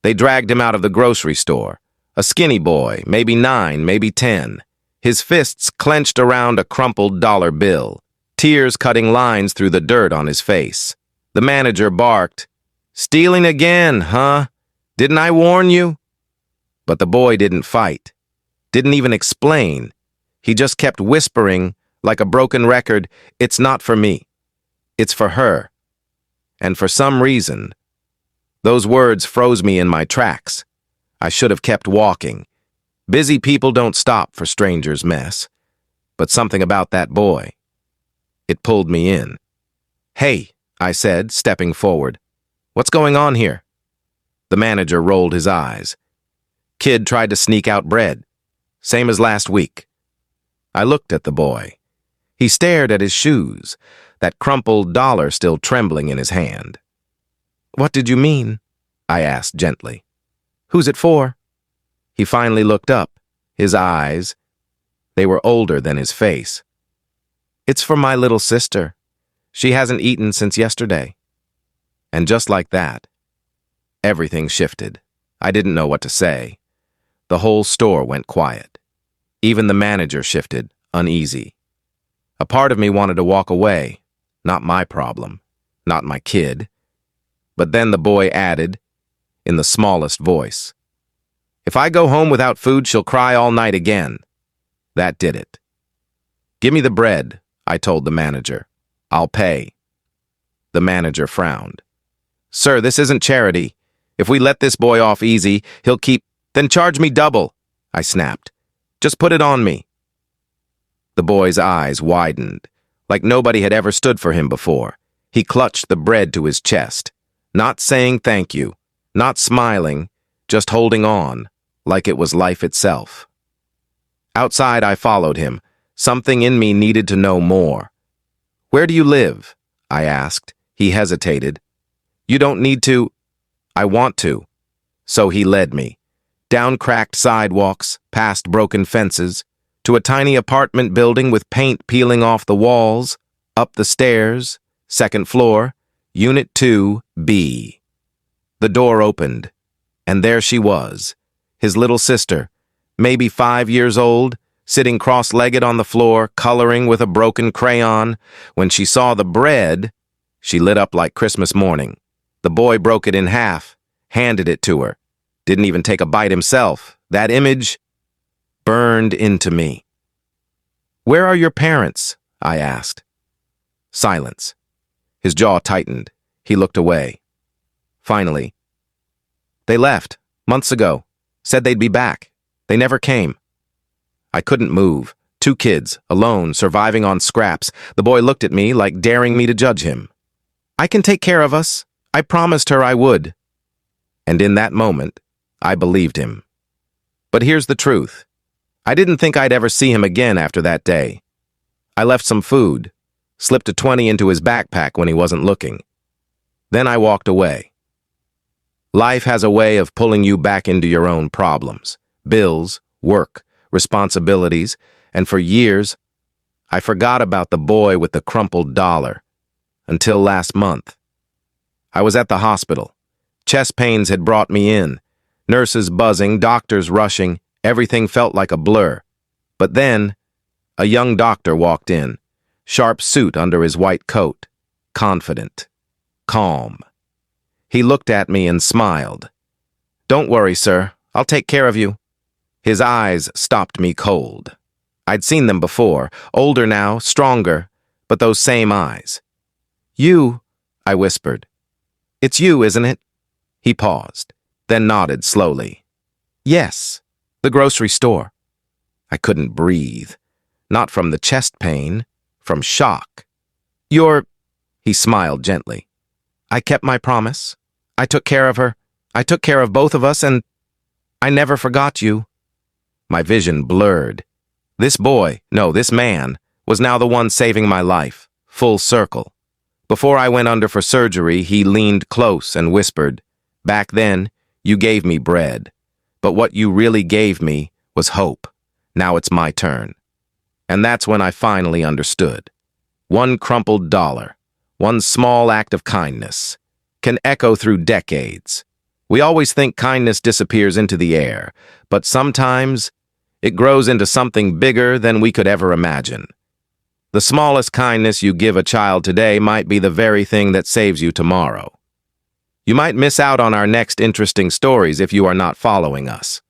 They dragged him out of the grocery store. A skinny boy, maybe 9, maybe 10. His fists clenched around a crumpled dollar bill, tears cutting lines through the dirt on his face. The manager barked, "Stealing again, huh? Didn't I warn you?" But the boy didn't fight, didn't even explain. He just kept whispering, like a broken record, "It's not for me. It's for her." And for some reason, those words froze me in my tracks. I should have kept walking. Busy people don't stop for strangers' mess. But something about that boy, it pulled me in. "Hey," I said, stepping forward. "What's going on here?" The manager rolled his eyes. "Kid tried to sneak out bread. Same as last week." I looked at the boy. He stared at his shoes, that crumpled dollar still trembling in his hand. "What did you mean?" I asked gently. "Who's it for?" He finally looked up. His eyes, they were older than his face. "It's for my little sister. She hasn't eaten since yesterday." And just like that, everything shifted. I didn't know what to say. The whole store went quiet. Even the manager shifted, uneasy. A part of me wanted to walk away. Not my problem. Not my kid. But then the boy added, in the smallest voice, "If I go home without food, she'll cry all night again." That did it. "Give me the bread," I told the manager. "I'll pay." The manager frowned. "Sir, this isn't charity. If we let this boy off easy, he'll keep—" "Then charge me double," I snapped. "Just put it on me." The boy's eyes widened, like nobody had ever stood for him before. He clutched the bread to his chest, not saying thank you, not smiling, just holding on, like it was life itself. Outside, I followed him. Something in me needed to know more. "Where do you live?" I asked. He hesitated. "You don't need to." "I want to." So he led me. Down cracked sidewalks, past broken fences, to a tiny apartment building with paint peeling off the walls, up the stairs, second floor, Unit 2B. The door opened, and there she was, his little sister, maybe 5 years old, sitting cross-legged on the floor, coloring with a broken crayon. When she saw the bread, she lit up like Christmas morning. The boy broke it in half, handed it to her. Didn't even take a bite himself. That image burned into me. "Where are your parents?" I asked. Silence. His jaw tightened. He looked away. Finally, "They left, months ago. Said they'd be back. They never came." I couldn't move. 2 kids, alone, surviving on scraps. The boy looked at me like daring me to judge him. "I can take care of us. I promised her I would." And in that moment, I believed him. But here's the truth. I didn't think I'd ever see him again after that day. I left some food, slipped a 20 into his backpack when he wasn't looking. Then I walked away. Life has a way of pulling you back into your own problems, bills, work, responsibilities, and for years, I forgot about the boy with the crumpled dollar, until last month. I was at the hospital. Chest pains had brought me in. Nurses buzzing, doctors rushing, everything felt like a blur. But then, a young doctor walked in, sharp suit under his white coat, confident, calm. He looked at me and smiled. "Don't worry, sir. I'll take care of you." His eyes stopped me cold. I'd seen them before, older now, stronger, but those same eyes. "You," I whispered. "It's you, isn't it?" He paused, then nodded slowly. "Yes, the grocery store." I couldn't breathe. Not from the chest pain, from shock. "You're—" He smiled gently. "I kept my promise. I took care of her. I took care of both of us, and I never forgot you." My vision blurred. This boy, no, this man, was now the one saving my life, full circle. Before I went under for surgery, he leaned close and whispered, "Back then, you gave me bread. But what you really gave me was hope. Now it's my turn." And that's when I finally understood. One crumpled dollar, one small act of kindness, can echo through decades. We always think kindness disappears into the air, but sometimes it grows into something bigger than we could ever imagine. The smallest kindness you give a child today might be the very thing that saves you tomorrow. You might miss out on our next interesting stories if you are not following us.